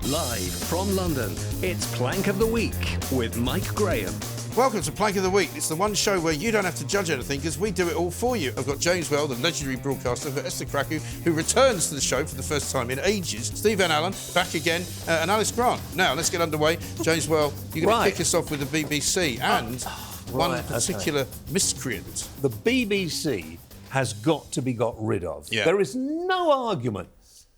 Live from London, it's Plank of the Week with Mike Graham. Welcome to Plank of the Week. It's the one show where you don't have to judge anything because we do it all for you. I've got James Well, the legendary broadcaster. I've got Esther Krakue, who returns to the show for the first time in ages. Steve and Allen, back again, and Alice Grant. Now, let's get underway. James Well, you're going to kick us off with the BBC and one particular miscreant. The BBC has got to be got rid of. Yeah. There is no argument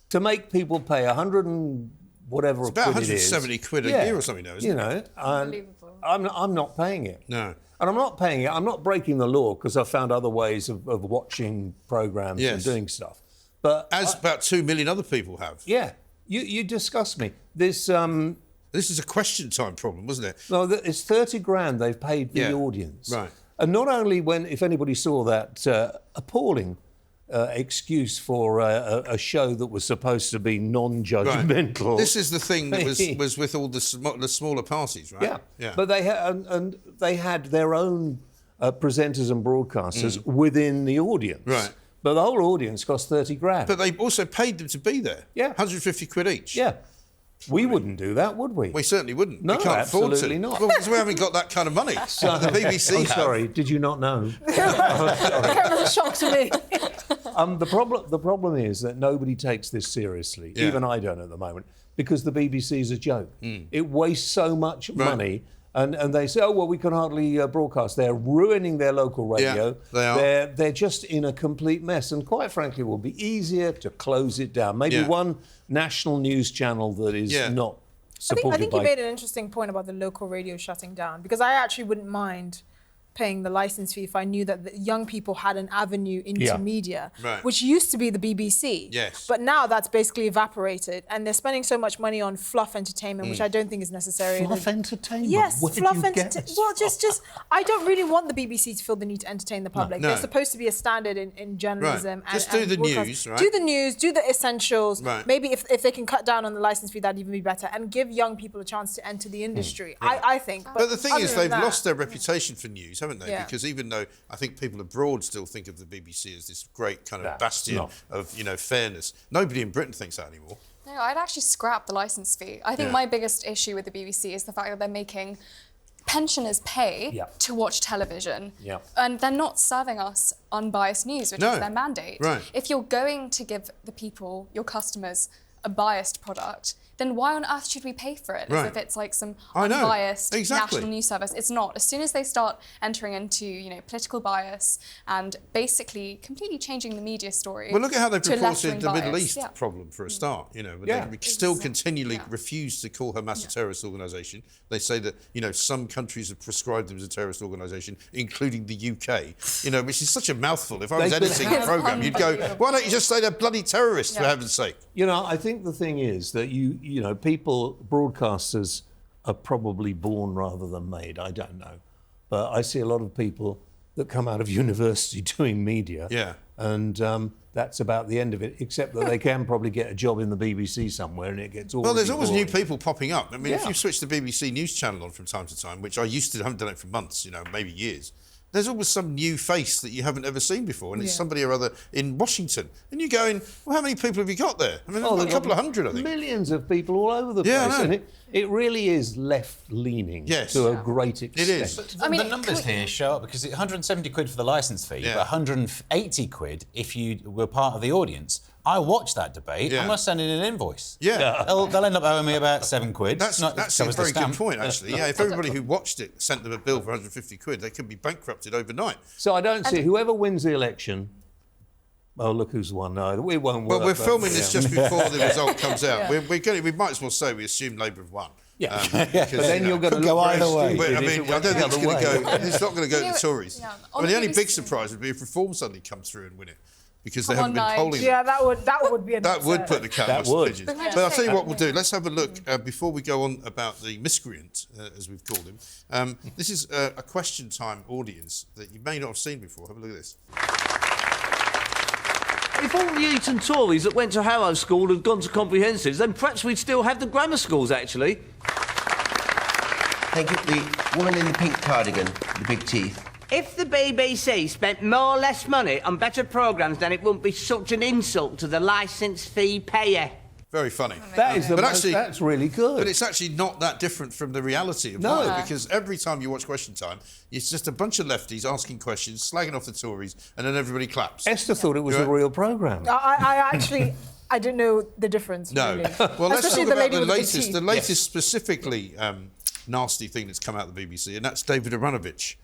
to make people pay 100 and whatever It's about quid it is. 170 quid a year or something now, isn't it? Unbelievable. I'm not paying it. No. And I'm not paying it. I'm not breaking the law because I've found other ways of watching programmes and doing stuff. But as about 2 million other people have. Yeah. You disgust me. This is a question time problem, wasn't it? No, it's 30 grand they've paid the audience. Right. And not only if anybody saw that appalling excuse for a show that was supposed to be non-judgmental. Right. This is the thing that was with all the smaller parties, right? Yeah. But they had their own presenters and broadcasters within the audience. Right. But the whole audience cost 30 grand. But they also paid them to be there. Yeah. 150 quid each. Yeah. We wouldn't do that, would we? We certainly wouldn't. No, we can't afford to. absolutely not. Well, because we haven't got that kind of money. So the BBC I'm sorry, did you not know? That was a shock to me. The problem is that nobody takes this seriously. Yeah. Even I don't at the moment, because the BBC is a joke. It wastes so much money. And they say, oh, well, we can hardly broadcast. They're ruining their local radio. Yeah, they are. They're just in a complete mess. And quite frankly, it will be easier to close it down. Maybe one national news channel that is not supported I think you made an interesting point about the local radio shutting down, because I actually wouldn't mind paying the licence fee if I knew that the young people had an avenue into media, which used to be the BBC. Yes. But now that's basically evaporated, and they're spending so much money on fluff entertainment, which I don't think is necessary. Fluff entertainment? Yes, Where fluff do you get entertainment. Well, just I don't really want the BBC to feel the need to entertain the public. No. They're supposed to be a standard in journalism. Right. Just do the news, right? Do the news, do the essentials. Right. Maybe if they can cut down on the licence fee, that'd even be better, and give young people a chance to enter the industry. I think. But the thing is, other they've than that, lost their reputation for news, haven't they? Yeah. Because even though I think people abroad still think of the BBC as this great kind of bastion of, fairness, nobody in Britain thinks that anymore. No, I'd actually scrap the licence fee. I think my biggest issue with the BBC is the fact that they're making pensioners pay to watch television. Yeah. And they're not serving us unbiased news, which is their mandate. Right. If you're going to give the people, your customers, a biased product, then why on earth should we pay for it? As if it's like some unbiased national news service. It's not. As soon as they start entering into, political bias and basically completely changing the media story. Well, look at how they've reported the Middle East problem for a start. But they still continually refuse to call Hamas a terrorist organisation. They say that some countries have prescribed them as a terrorist organisation, including the UK. Which is such a mouthful. If I was editing a programme, you'd go, "Why don't you just say they're bloody terrorists for heaven's sake?" I think the thing is that people, broadcasters are probably born rather than made. I don't know. But I see a lot of people that come out of university doing media. Yeah. And that's about the end of it, except that they can probably get a job in the BBC somewhere and it gets all. Well, there's always new people popping up. I mean, if you switch the BBC News channel on from time to time, which I used to, haven't done it for months, maybe years, there's always some new face that you haven't ever seen before, and it's somebody or other in Washington. And you're going, well, how many people have you got there? I mean, a couple of hundred, I think. Millions of people all over the place. And it really is left-leaning to a great extent. It is. But the numbers here show up because it's 170 quid for the licence fee, but 180 quid if you were part of the audience. I watched that debate. I'm going to send in an invoice. Yeah. They'll end up owing me about 7 quid. That's a very good point, actually. If everybody who watched it sent them a bill for 150 quid, they could be bankrupted overnight. So I don't see whoever wins the election. Oh, look who's won. No, we won't work. Well, we're filming this just before the result comes out. We might as well say we assume Labour have won. Yeah, but then you're going to go either way. I mean, I don't think it's going to go. It's not going to go to the Tories. Yeah. Well, the only big surprise would be if Reform suddenly comes through and win it, because they haven't been polling. Yeah, that would be. That would put the cat amongst the pigeons. But I'll tell you what we'll do. Let's have a look before we go on about the miscreant, as we've called him. This is a question time audience that you may not have seen before. Have a look at this. If all the Eton Tories that went to Harrow School had gone to comprehensives, then perhaps we'd still have the grammar schools, actually. Thank you. The woman in the pink cardigan, the big teeth. If the BBC spent more or less money on better programmes, then it wouldn't be such an insult to the licence fee payer. Very funny. That's really good. But it's actually not that different from the reality of life, because every time you watch Question Time, it's just a bunch of lefties asking questions, slagging off the Tories, and then everybody claps. Esther thought it was a real programme. I didn't know the difference. No. Really. Well, let's Especially talk about the latest. The latest specifically nasty thing that's come out of the BBC, and that's David Aronovich,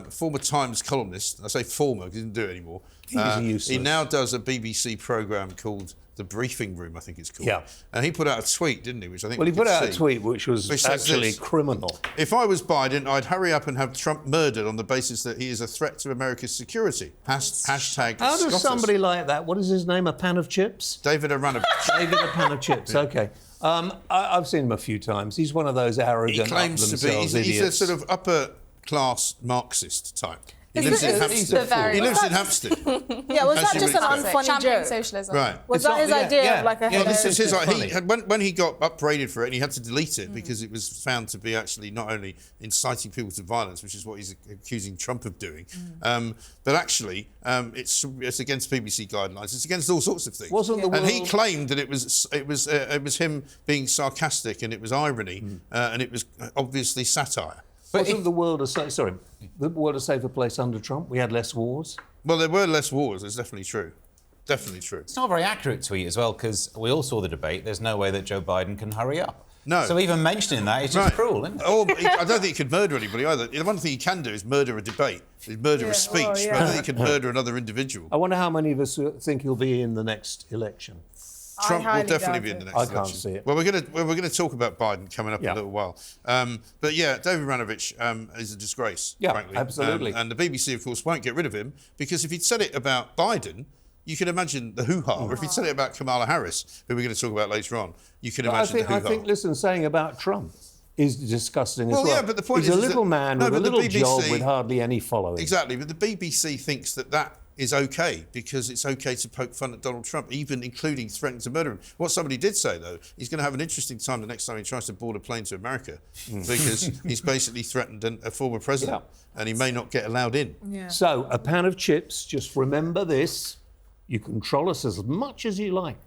former Times columnist. I say former because he didn't do it anymore. He now does a BBC programme called The Briefing Room, I think it's called. Yeah. And he put out a tweet, didn't he? Which I think he put out a tweet which was actually criminal. If I was Biden, I'd hurry up and have Trump murdered on the basis that he is a threat to America's security. Hashtag How does Scottus. somebody like that, what is his name, a pan of chips? David Aronovich. David a pan of chips, OK. I've seen him a few times. He's one of those arrogant, he claims to be, he's a sort of upper-class Marxist type. He lives in Hampstead. Yeah, was that just an unfunny joke? Socialism. Right. Was that his idea of like a... Well, this is his... When he got upbraided for it, and he had to delete it because it was found to be actually not only inciting people to violence, which is what he's accusing Trump of doing, but actually it's against BBC guidelines. It's against all sorts of things. And he claimed that it was him being sarcastic and it was irony and it was obviously satire. But wasn't the world a safer place under Trump? We had less wars. Well, there were less wars. That's definitely true. Definitely true. It's not a very accurate tweet as well, because we all saw the debate. There's no way that Joe Biden can hurry up. No. So even mentioning that is just cruel, isn't it? I don't think he could murder anybody either. The one thing he can do is murder a debate, murder a speech. But I don't think he can murder another individual. I wonder how many of us think he'll be in the next election. Trump will definitely be in the next election. I can't see it. Well, we're going to talk about Biden coming up in a little while. But yeah, David Aronovich is a disgrace, frankly. Absolutely. And the BBC, of course, won't get rid of him because if he'd said it about Biden, you can imagine the hoo-ha. Or if he'd said it about Kamala Harris, who we're going to talk about later on, you can imagine the hoo-ha. I think, listen, saying about Trump is disgusting as well. Yeah, but the point He's is a little man with a little BBC, job with hardly any following. Exactly, but the BBC thinks that is OK because it's OK to poke fun at Donald Trump, even including threatening to murder him. What somebody did say, though, he's going to have an interesting time the next time he tries to board a plane to America because he's basically threatened a former president and he may not get allowed in. Yeah. So, a pan of chips, just remember this, you can troll us as much as you like,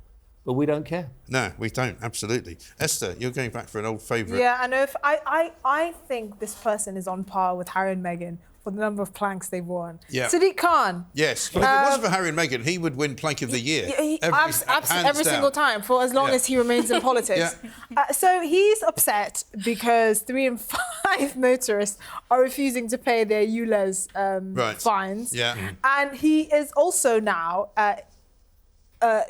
but we don't care. No, we don't, absolutely. Esther, you're going back for an old favourite. Yeah, I know. I think this person is on par with Harry and Meghan for the number of planks they've won. Yeah. Sadiq Khan. Yes, but if it wasn't for Harry and Meghan, he would win Plank of the Year. Every single time, for as long as he remains in politics. So he's upset because 3 in 5 motorists are refusing to pay their Ulez fines. Yeah. And he is also now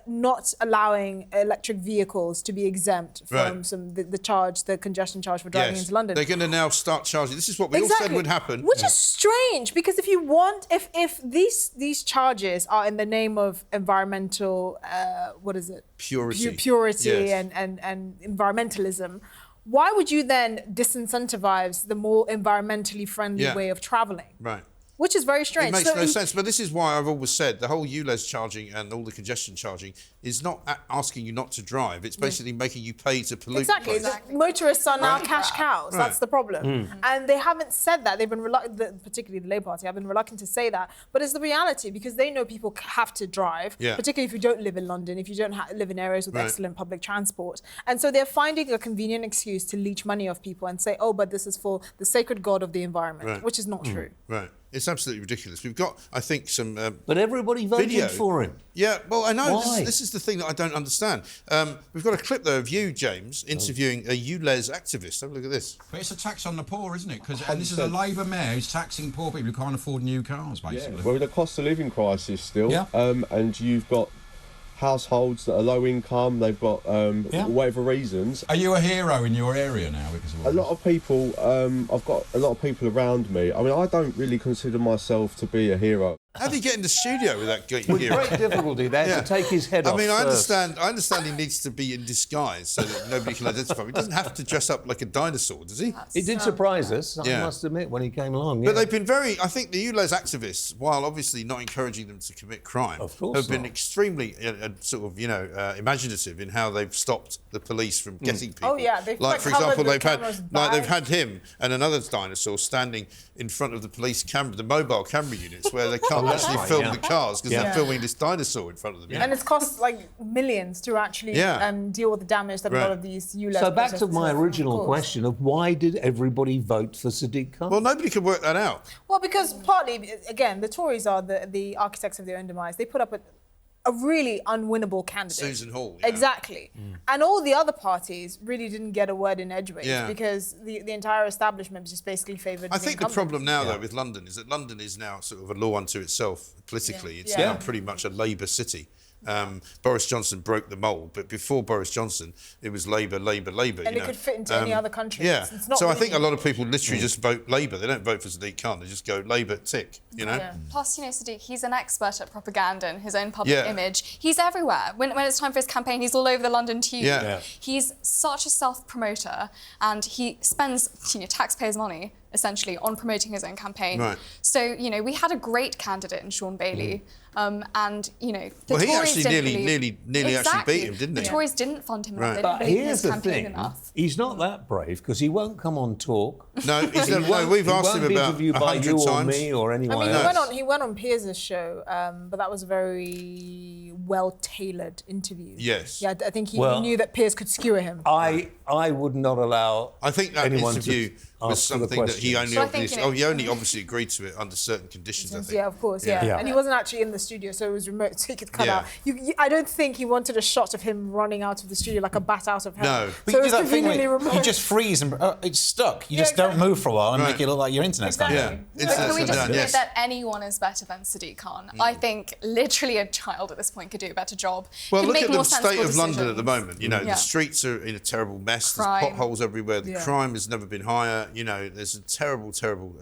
not allowing electric vehicles to be exempt from the congestion charge for driving into London. They're going to now start charging. This is what we all said would happen. Which is strange, because if these charges are in the name of environmental, purity and environmentalism, why would you then disincentivize the more environmentally friendly way of travelling? Right. Which is very strange. It makes no sense, but this is why I've always said the whole ULEZ charging and all the congestion charging is not asking you not to drive. It's basically making you pay to pollute. Exactly. Motorists are now cash cows. Right. That's the problem. And they haven't said that. They've been reluctant, particularly the Labour Party, have been reluctant to say that. But it's the reality, because they know people have to drive, particularly if you don't live in London, if you don't live in areas with excellent public transport. And so they're finding a convenient excuse to leech money off people and say, oh, but this is for the sacred god of the environment, which is not true. Right. It's absolutely ridiculous. We've got, I think, some but everybody voted video for him. Yeah, well, I know. Why? This is the thing that I don't understand. We've got a clip, though, of you, James, interviewing a ULEZ activist. Have a look at this. But it's a tax on the poor, isn't it? And this is a Labour mayor who's taxing poor people who can't afford new cars, basically. Yeah. Well, the cost of living crisis still, and you've got households that are low income, they've got whatever reasons. Are you a hero in your area now because of all lot of people, I've got a lot of people around me. I mean, I don't really consider myself to be a hero. How did he get in the studio with that gear? With great difficulty, they had to take his head off. I mean, I first. understand he needs to be in disguise so that nobody can identify him. He doesn't have to dress up like a dinosaur, does he? He did surprise us, I must admit, when he came along. But they've been I think the ULEZ activists, while obviously not encouraging them to commit crime, have been extremely imaginative in how they've stopped the police from getting people. Oh yeah, they've for example, they've had him and another dinosaur standing in front of the police camera, the mobile camera units, where they can't actually film the cars because they're filming this dinosaur in front of them. And it's cost like millions to actually deal with the damage that a lot of these Ulez. So back to my original question of why did everybody vote for Sadiq Khan? Well, nobody could work that out. Well, because partly, again, the Tories are the architects of their own demise. They put up a really unwinnable candidate. Susan Hall. Exactly. And all the other parties really didn't get a word in edgeways because the entire establishment just basically favoured I think the problem now, though, with London is that London is now sort of a law unto itself politically. It's now pretty much a Labour city. Boris Johnson broke the mould, but before Boris Johnson, it was Labour, Labour, Labour. And it could fit into any other country. Yeah. It's not so really... I think a lot of people literally just vote Labour. They don't vote for Sadiq Khan. They just go Labour, tick, you know? Plus, Sadiq, he's an expert at propaganda and his own public image. He's everywhere. When it's time for his campaign, he's all over the London Tube. He's such a self-promoter and he spends taxpayers' money essentially on promoting his own campaign. So, we had a great candidate in Sean Bailey. And, the Tories he actually nearly actually beat him, didn't he? The Tories didn't fund him enough. They But didn't fund here's his the campaign thing, enough. he's not that brave because he won't come on talk. No, we've asked him about 100 times. Or me or anyone else. He went on Piers' show, but that was a very well-tailored interview. Yes. Yeah, I think he knew that Piers could skewer him. I would not allow. I think that interview was something that he only obviously agreed to it under certain conditions. I think. Yeah, of course. Yeah. And he wasn't actually in the studio, so it was remote, so he could cut out. I don't think he wanted a shot of him running out of the studio like a bat out of hell. No, but so you do that thing conveniently remote. you just freeze and it's stuck. You just don't move for a while and make it look like your internet's gone down. Can we just admit that anyone is better than Sadiq Khan? I think literally a child at this point could do a better job. Well, look at the state of London at the moment. The streets are in a terrible mess. There's potholes everywhere. The crime has never been higher. There's a terrible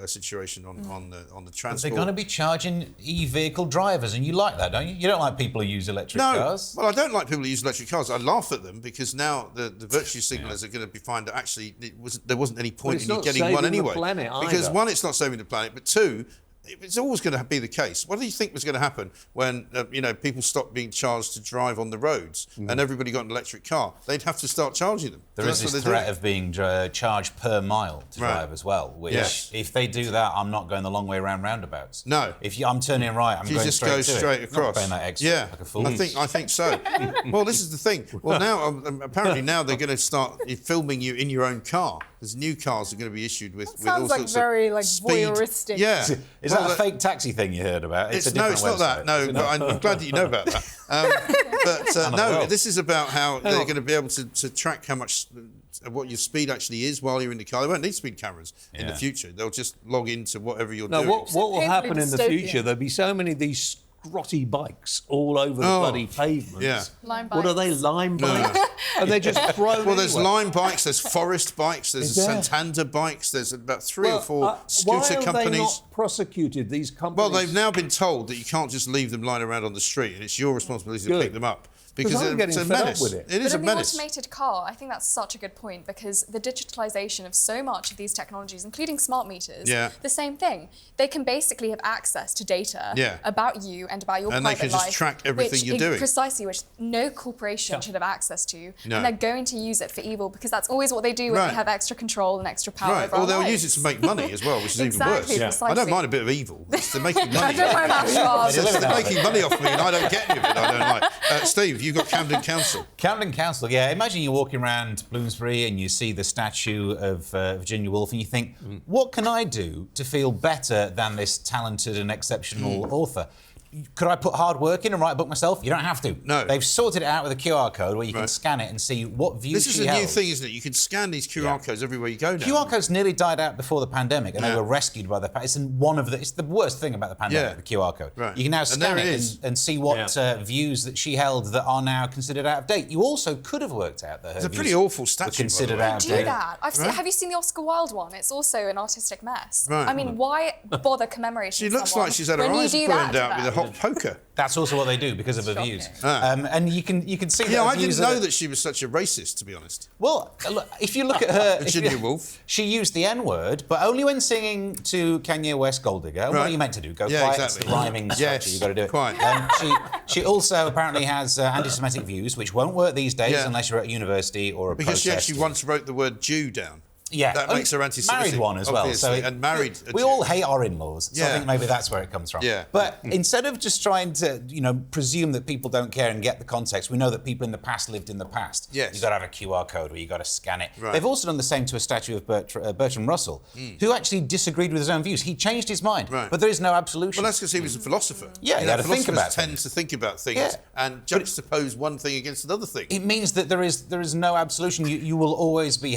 situation on the transport. They're going to be charging e-vehicle drivers, and you like that, don't you? You don't like people who use electric cars. Well, I don't like people who use electric cars. I laugh at them because now the virtue signallers are going to find that actually there wasn't any point in you getting one anyway. Because one, it's not saving the planet, but two, it's always going to be the case. What do you think was going to happen when people stopped being charged to drive on the roads and everybody got an electric car? They'd have to start charging them. There is this threat of being charged per mile to drive as well, which if they do that, I'm not going the long way around roundabouts. No. If I'm turning right, I'm going straight across. I'm not paying that extra like a fool. I think so. Well, this is the thing. Well, now apparently they're going to start filming you in your own car. Because new cars are going to be issued with all sorts of sounds like very voyeuristic. Yeah. Is that a fake taxi thing you heard about? It's not that. No, but I'm glad that you know about that. This is about how they're going to be able to track how much what your speed actually is while you're in the car. They won't need speed cameras in the future. They'll just log into whatever you're doing. What will happen in the future? There'll be so many of these grotty bikes all over the bloody pavements. Yeah. Lime bikes. What are they, lime bikes? And they're just thrown Well, there's lime bikes, there's forest bikes, there's Santander bikes, there's about 3 or 4 scooter companies. Why have they not prosecuted these companies? Well, they've now been told that you can't just leave them lying around on the street and it's your responsibility to pick them up. Because it's a menace. It is a menace. The automated car, I think that's such a good point because the digitalisation of so much of these technologies, including smart meters, the same thing. They can basically have access to data about you and about your private life. And they can just track everything you're doing. Precisely, which no corporation should have access to. No. And they're going to use it for evil because that's always what they do when they have extra control and extra power over our they'll lives. use it to make money as well, which is even worse. Precisely. I don't mind a bit of evil. They're making money. I don't mind that. They're making money off me and I don't get any of it. I don't like. Steve, you've got Camden Council. Camden Council, yeah. Imagine you're walking around Bloomsbury and you see the statue of Virginia Woolf and you think, what can I do to feel better than this talented and exceptional author? Could I put hard work in and write a book myself? You don't have to. No. They've sorted it out with a QR code where you can scan it and see what views This is a new thing, isn't it? You can scan these QR codes everywhere you go now. QR codes nearly died out before the pandemic and they were rescued by the... It's the worst thing about the pandemic, the QR code. Right. You can now scan it and see what views that she held that are now considered out of date. You also could have worked out that her It's a pretty awful statue, considered out of date. Do that. Have you seen the Oscar Wilde one? It's also an artistic mess. Right. I mean, why bother commemorating She looks like she's had her eyes burned out with a hot poker. That's also what they do because of her views. And you can see that. Yeah, I didn't know that she was such a racist, to be honest. Well, if you look at her... Virginia Woolf. She used the N-word, but only when singing to Kanye West Gold Digger. What are you meant to do? Go quiet? It's the rhyming structure. You've got to do it. Quite. She also apparently has anti-Semitic views, which won't work these days unless you're at a university or a Because protest. she actually once wrote the word Jew down. that makes her anti-Semitic. Married one as well. So and married. We all hate our in-laws. So I think maybe that's where it comes from. Yeah. But instead of just trying to, presume that people don't care and get the context, we know that people in the past lived in the past. Yes. You've got to have a QR code or you've got to scan it. Right. They've also done the same to a statue of Bertrand Russell, who actually disagreed with his own views. He changed his mind. Right. But there is no absolution. Well, that's because he was a philosopher. Yeah, he had to think about things. Philosophers tend to think about things and juxtapose one thing against another thing. It means that there is no absolution. You will always be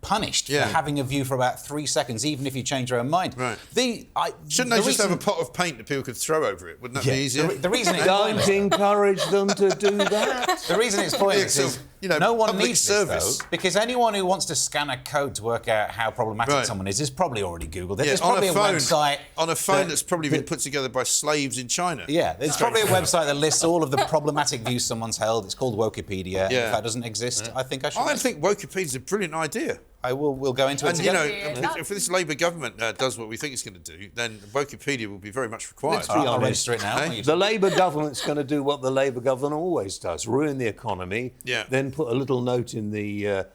punished for having a view for about 3 seconds, even if you change your own mind. Right. Shouldn't they just have a pot of paint that people could throw over it? Wouldn't that be easier? The reason Don't encourage them to do that. The reason it's pointless is no one needs service. this, though, because anyone who wants to scan a code to work out how problematic someone is probably already Googled it. Yeah, There's probably a website... On a phone that's probably been put together by slaves in China. Yeah, there's probably a website that lists all of the problematic views someone's held. It's called Wikipedia. Yeah. If that doesn't exist, I think I should... I think Wikipedia's a brilliant idea. We'll go into it together. If this Labour government does what we think it's going to do, then Wikipedia will be very much required. Let's be honest. I'll register it now. The Labour government's going to do what the Labour government always does: ruin the economy. Then put a little note in the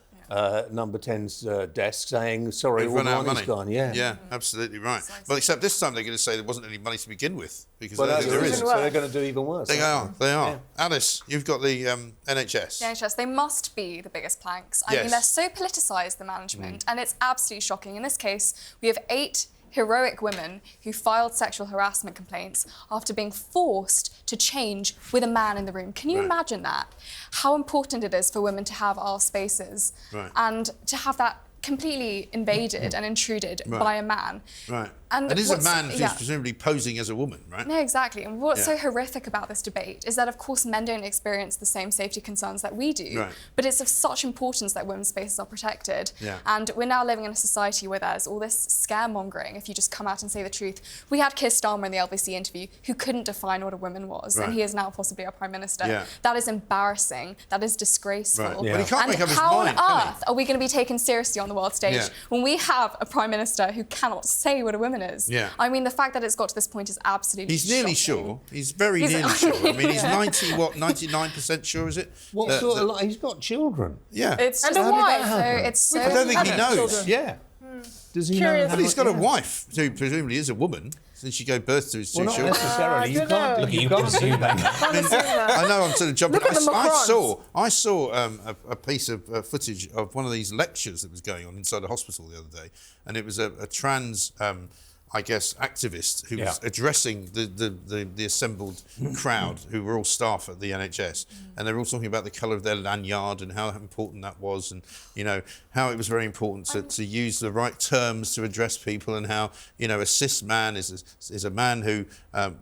number 10's desk saying, "Sorry, all the money's gone." Yeah, absolutely right. Well, except this time they're going to say there wasn't any money to begin with, because there isn't. So they're going to do even worse. They are. Yeah. Alice, you've got the NHS. The NHS, they must be the biggest planks. I mean, they're so politicised, the management, and it's absolutely shocking. In this case, we have 8 heroic women who filed sexual harassment complaints after being forced to change with a man in the room. Can you imagine that? How important it is for women to have our spaces and to have that completely invaded and intruded by a man. Right. And this is a man who's presumably posing as a woman, right? No, exactly. And what's so horrific about this debate is that, of course, men don't experience the same safety concerns that we do. Right. But it's of such importance that women's spaces are protected. Yeah. And we're now living in a society where there's all this scaremongering if you just come out and say the truth. We had Keir Starmer in the LBC interview who couldn't define what a woman was, and he is now possibly our Prime Minister. Yeah. That is embarrassing. That is disgraceful. Right. Yeah. But he can't make up his how mind, on earth are we going to be taken seriously on the world stage when we have a Prime Minister who cannot say what a woman is? Yeah. I mean, the fact that it's got to this point is absolutely He's nearly shocking. sure. He's very nearly sure. I mean, he's 99% sure, is it? What sort of he's got children? Yeah. It's just a wife, so it's so... I don't think he knows. Yeah. Does he know? But he's got a wife who presumably is a woman, since she gave birth to his two children. Not necessarily. You can't. Look, you can't assume that. I know I'm sort of jumping. Look at the I saw a piece of footage of one of these lectures that was going on inside a hospital the other day, and it was a trans, I guess, activist who was addressing the assembled crowd, who were all staff at the NHS, and they were all talking about the colour of their lanyard and how important that was, and how it was very important to use the right terms to address people, and how a cis man is a man who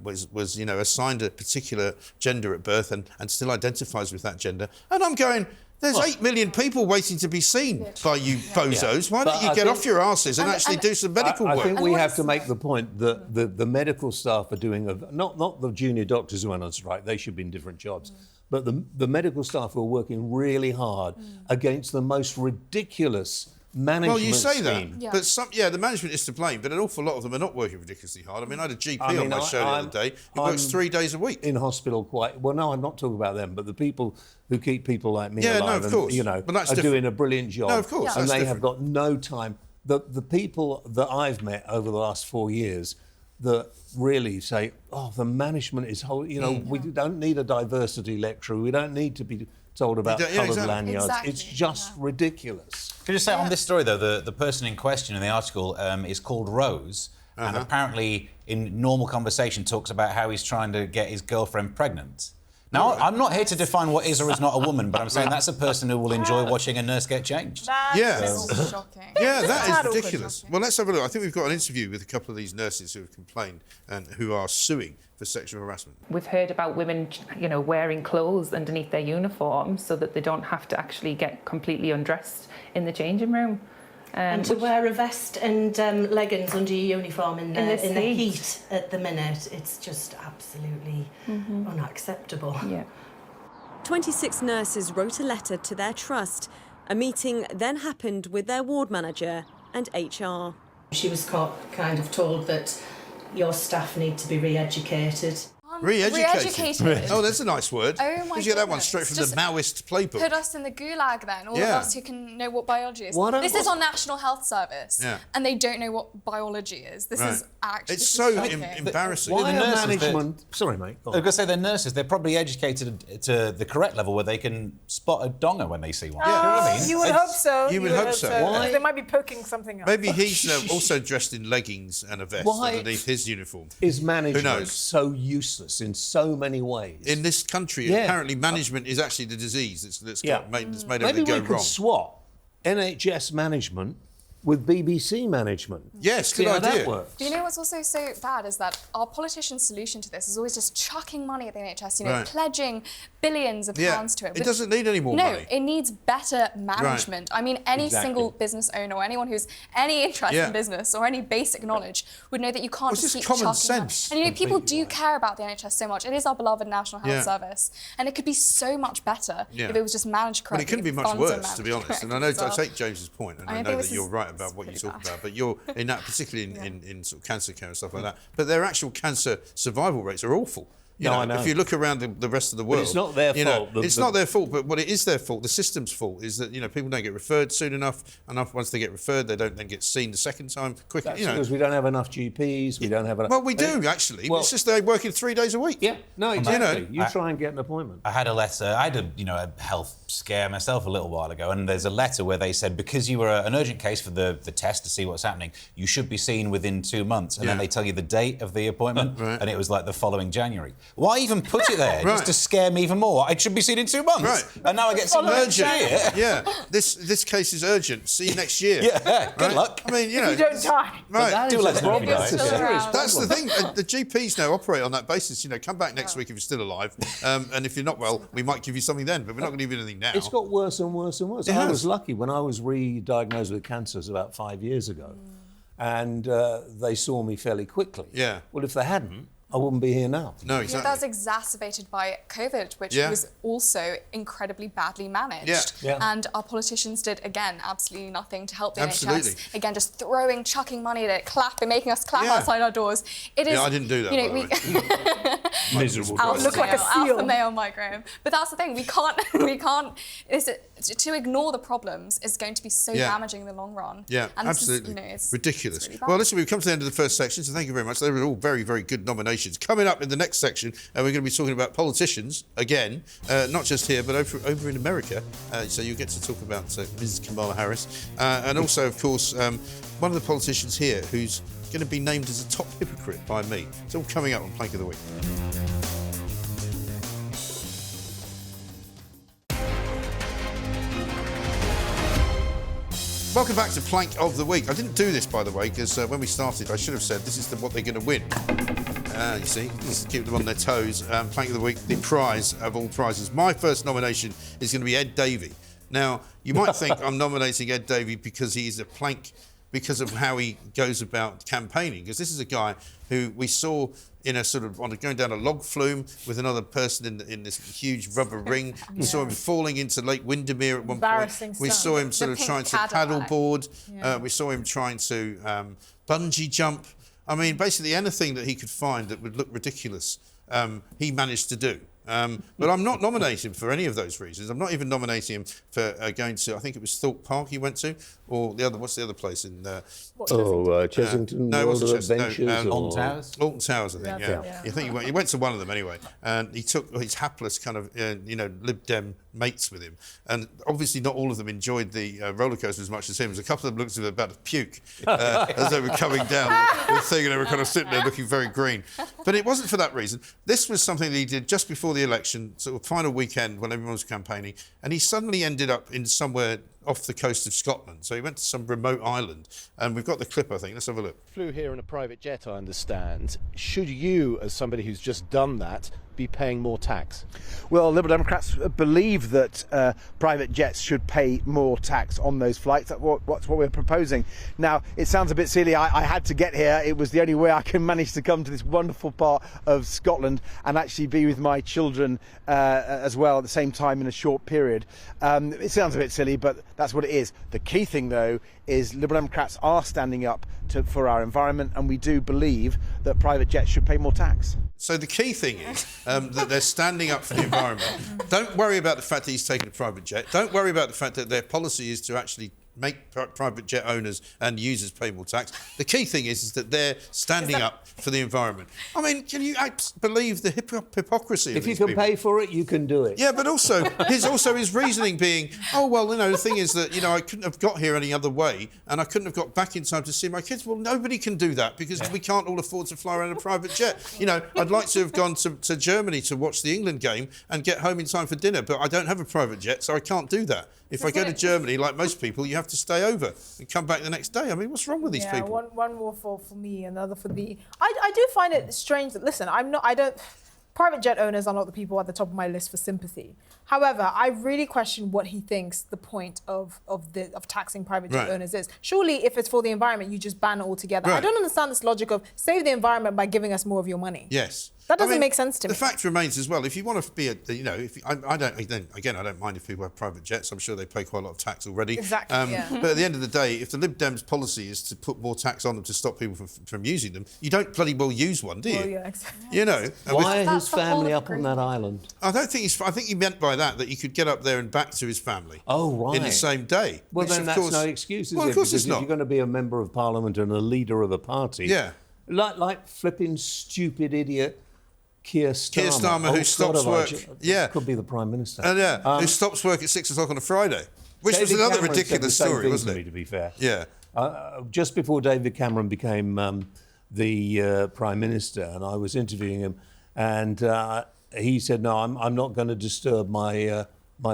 was assigned a particular gender at birth and still identifies with that gender. And I'm going, there's 8 million people waiting to be seen by you bozos. Why don't you get off your asses and actually do some medical work? I think we have to make the point that the medical staff are doing, not the junior doctors who went on strike, they should be in different jobs, but the medical staff who are working really hard against the most ridiculous management Well, you say scheme. that, but the management is to blame, but an awful lot of them are not working ridiculously hard. I mean, I had a GP on my show the other day who works 3 days a week. In hospital no, I'm not talking about them, but the people who keep people like me alive of course. are doing a brilliant job. No, of course, and that's they have got no time. The people that I've met over the last 4 years that really say, the management is we don't need a diversity lecturer, we don't need to be told about coloured lanyards. Exactly. It's just ridiculous. Can I just say on this story, though, the person in question in the article is called Rose, and apparently in normal conversation talks about how he's trying to get his girlfriend pregnant. Now, I'm not here to define what is or is not a woman, but I'm saying that's a person who will enjoy watching a nurse get changed. That's shocking. Yeah, that is ridiculous. Well, let's have a look. I think we've got an interview with a couple of these nurses who have complained and who are suing for sexual harassment. We've heard about women, wearing clothes underneath their uniform so that they don't have to actually get completely undressed in the changing room. And to wear a vest and leggings under your uniform in the heat at the minute, it's just absolutely unacceptable. Yeah. 26 nurses wrote a letter to their trust. A meeting then happened with their ward manager and HR. She was kind of told that your staff need to be re-educated. Re-educated. Oh, that's a nice word. Oh my Did you get that one straight from the Maoist playbook? Put us in the gulag then, all of us who can know what biology is. This is on National Health Service, and they don't know what biology is. This is actually... It's so embarrassing. Why are management... Sorry, mate. I was going to say they're nurses. They're probably educated to the correct level where they can spot a donger when they see one. You know what I mean? You would hope so. You would hope so. Why? They might be poking something up. Maybe he's also dressed in leggings and a vest underneath his uniform. Is management so useless in so many ways? In this country, apparently management is actually the disease that's made everything go wrong. Maybe we could swap NHS management with BBC management. Yes, good idea. That works. But you know what's also so bad is that our politicians' solution to this is always just chucking money at the NHS, you know, pledging billions of pounds to it. It doesn't need any more money. No, it needs better management. I mean, any single business owner or anyone who's any interest in business or any basic knowledge would know that you can't just keep common chucking sense. And you know, people do care about the NHS so much. It is our beloved National Health Service, and it could be so much better if it was just managed correctly. Well, it couldn't be much worse, to be honest. And I know I take James's point, and I know that you're right about what you talk about, but you're in that, particularly in sort of cancer care and stuff like that. But their actual cancer survival rates are awful. I know. If you look around the rest of the world, but it's not their fault. It's not their fault, but what it is their fault, the system's fault, is that people don't get referred soon enough. Once they get referred, they don't then get seen the second time quickly. That's because we don't have enough GPs. We don't have enough. Well, we do actually. Well, it's just they're working 3 days a week. Yeah, no, exactly. You try and get an appointment. I had a letter. I had a health scare myself a little while ago, and there's a letter where they said because you were an urgent case for the test to see what's happening, you should be seen within 2 months, and then they tell you the date of the appointment, and it was like the following January. Why even put it there just to scare me even more? I should be seen in 2 months, and now I get seen urgent. Yeah, this case is urgent. See you next year. Good luck. I mean, if you don't die. Right. Do let me die. That's the thing. The GPs now operate on that basis. Come back next week if you're still alive, and if you're not well, we might give you something then, but we're not going to give you anything now. It's got worse and worse and worse. I was lucky when I was re-diagnosed with cancers about 5 years ago, and they saw me fairly quickly. Yeah. Well, if they hadn't, I wouldn't be here now. No, exactly. That was exacerbated by COVID, which was also incredibly badly managed. And our politicians did, again, absolutely nothing to help the NHS. Again, just chucking money at it, making us clap outside our doors. It is. I didn't do that. Miserable. Look like a seal. Alpha male, Mike Graham. But that's the thing. We can't. To ignore the problems is going to be so damaging in the long run. Yeah, and absolutely. It's ridiculous. Really well, listen, we've come to the end of the first section, so thank you very much. They were all very, very good nominations. Coming up in the next section, we're going to be talking about politicians again, not just here, but over in America. So you'll get to talk about Mrs. Kamala Harris, and also, of course, one of the politicians here who's going to be named as a top hypocrite by me. It's all coming up on Plank of the Week. Welcome back to Plank of the Week. I didn't do this, by the way, because when we started, I should have said this is what they're going to win. You see, just keep them on their toes. Plank of the Week, the prize of all prizes. My first nomination is going to be Ed Davey. Now, you might think I'm nominating Ed Davey because he's a plank, because of how he goes about campaigning. Because this is a guy who we saw in a sort of going down a log flume with another person in this huge rubber ring. We saw him falling into Lake Windermere at one point. We saw him sort of trying to paddleboard. We saw him trying to bungee jump. I mean, basically anything that he could find that would look ridiculous, he managed to do. But I'm not nominating him for any of those reasons. I'm not even nominating him for going to, I think it was Thorpe Park he went to, or what's the other place in... Chessington World of Adventures. Alton Towers? Alton Towers, I think, I think he went to one of them anyway, and he took his hapless kind of, Lib Dem mates with him, and obviously not all of them enjoyed the roller coaster as much as him. There's a couple of them looked as if they were about to puke as they were coming down the thing, and they were kind of sitting there looking very green. But it wasn't for that reason. This was something that he did just before the election, sort of final weekend when everyone was campaigning, and he suddenly ended up in somewhere off the coast of Scotland. So he went to some remote island, and we've got the clip, I think. Let's have a look. Flew here in a private jet, I understand. Should you, as somebody who's just done that, be paying more tax? Well, Liberal Democrats believe that private jets should pay more tax on those flights. That's what we're proposing. Now, it sounds a bit silly. I had to get here. It was the only way I can manage to come to this wonderful part of Scotland and actually be with my children as well at the same time in a short period. It sounds a bit silly, but that's what it is. The key thing, though, is Liberal Democrats are standing up for our environment, and we do believe that private jets should pay more tax. So the key thing is that they're standing up for the environment. Don't worry about the fact that he's taken a private jet. Don't worry about the fact that their policy is to actually make private jet owners and users pay more tax. The key thing is that they're standing up for the environment. I mean, can you believe the hypocrisy of If you these can people? pay for it, you can do it. Yeah, but also his reasoning being, oh, well, the thing is that, I couldn't have got here any other way and I couldn't have got back in time to see my kids. Well, nobody can do that because we can't all afford to fly around a private jet. I'd like to have gone to Germany to watch the England game and get home in time for dinner, but I don't have a private jet, so I can't do that. If I go to Germany, like most people, you have to stay over and come back the next day. I mean, what's wrong with these people? One more for me, another for the... I do find it strange that, listen, private jet owners are not the people at the top of my list for sympathy. However, I really question what he thinks the point of taxing private jet owners is. Surely, if it's for the environment, you just ban it altogether. I don't understand this logic of save the environment by giving us more of your money. Yes. That doesn't make sense to me. The fact remains as well, if you want to be I don't mind if people have private jets. I'm sure they pay quite a lot of tax already. Exactly, But at the end of the day, if the Lib Dems policy is to put more tax on them to stop people from using them, you don't bloody well use one, do you? Well, yeah, exactly. Why are his family up on that island? I think he meant by that he could get up there and back to his family. Oh, right. In the same day. Well, then that's no excuse, is it? Well, of course because it's not. if you're going to be a member of parliament and a leader of a party, like flipping stupid idiot Keir Starmer, who stops work. Could be the Prime Minister. Who stops work at 6 o'clock on a Friday. Which was David another Cameron ridiculous said the same story, thing wasn't to it? me, to be fair. Yeah. Just before David Cameron became the Prime Minister, and I was interviewing him, and he said, "No, I'm not going to disturb my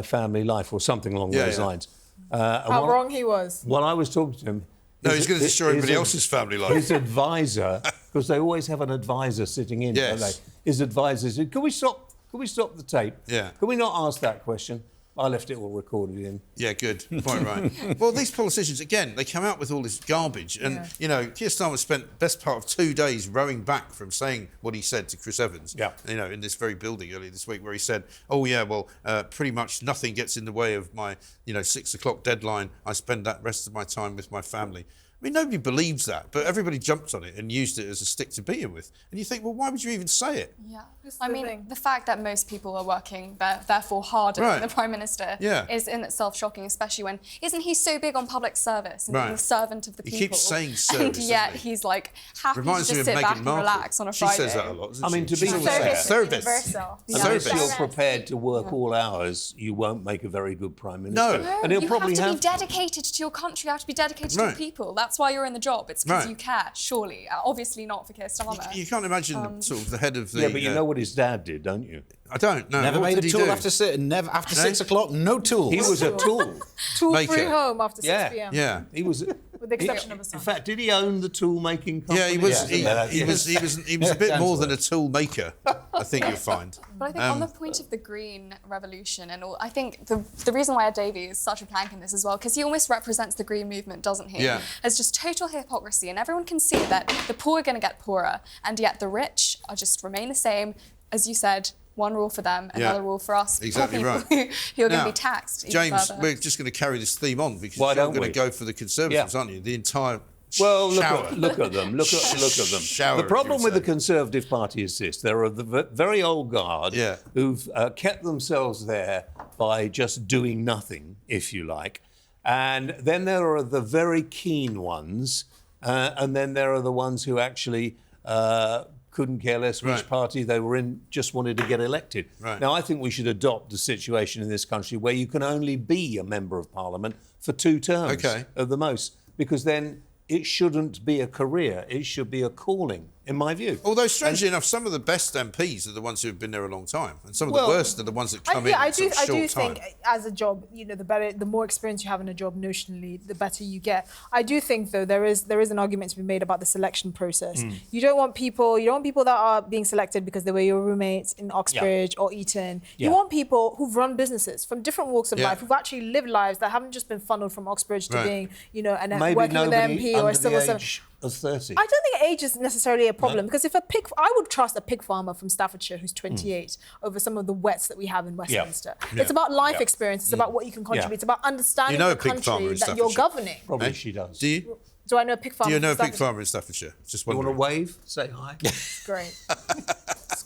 family life," or something along those lines. How wrong he was. While I was talking to him, no, he's going to destroy everybody else's family life. His advisor, because they always have an advisor sitting in, don't they? His advisor said, "Can we stop the tape? Yeah. Can we not ask that question?" I left it all recorded in. Yeah, good. Quite right. Well, these politicians, again, they come out with all this garbage. And, Keir Starmer spent best part of 2 days rowing back from saying what he said to Chris Evans, in this very building earlier this week, where he said, pretty much nothing gets in the way of my, 6 o'clock deadline. I spend that rest of my time with my family. I mean, nobody believes that, but everybody jumped on it and used it as a stick to beat him with. And you think, well, why would you even say it? Yeah. I mean, the fact that most people are working, therefore harder than the Prime Minister, is in itself shocking, especially when, isn't he so big on public service and being the servant of the people? He keeps saying service, and yet he's like happy to just sit back and relax on a Friday. She says that a lot, doesn't I mean, she? to be fair, service. Unless you're prepared to work all hours, you won't make a very good Prime Minister. No. And he'll probably have to be dedicated to your country, you have to be dedicated to your people. That's why you're in the job. It's because you care, surely. Obviously not for Keir Starmer. You can't imagine sort of the head of the... Yeah, but you know what his dad did, don't you? I don't know. Never made a tool after 6 o'clock, no tools. He was a tool. Tool-free home after 6 p.m. Yeah. He was... With the exception of a son. In fact, did he own the tool-making company? Yeah, he was. He was a bit more than a tool maker, I think you'll find. But I think on the point of the Green Revolution and all, I think the reason why Davey is such a plank in this as well, because he almost represents the Green movement, doesn't he? Yeah. As just total hypocrisy, and everyone can see that the poor are going to get poorer, and yet the rich are just remain the same, as you said. One rule for them, another rule for us. Exactly right. Who are going to be taxed. James, further. we're just going to carry this theme on because Why you're don't going we? to go for the Conservatives, aren't you? The entire Well, look shower. at them. Look at them. Shower, The problem as you with would the say. Conservative Party is this: there are the very old guard who've kept themselves there by just doing nothing, if you like, and then there are the very keen ones, and then there are the ones who actually couldn't care less which party they were in, just wanted to get elected. Right. Now, I think we should adopt a situation in this country where you can only be a member of Parliament for 2 terms at the most, because then it shouldn't be a career, it should be a calling, in my view. Although, strangely enough, some of the best MPs are the ones who have been there a long time, and some of the worst are the ones that come in I a do short think time. as a job, the more experience you have in a job notionally, the better you get. I do think though there is an argument to be made about the selection process. You don't want people that are being selected because they were your roommates in Oxbridge or Eton. You want people who've run businesses from different walks of life, who've actually lived lives that haven't just been funneled from Oxbridge to being, and Maybe working with an nobody MP or a under civil the servant. age of 30. I don't think age is necessarily a problem because if I would trust a pig farmer from Staffordshire who's 28 over some of the wets that we have in Westminster. It's about life experience. It's about what you can contribute. It's about understanding the country that you're governing. Probably she does. Do you? Do I know a pig farmer? Do you know a from pig farmer in Staffordshire? Just You want wondering. to wave? Say hi. Great.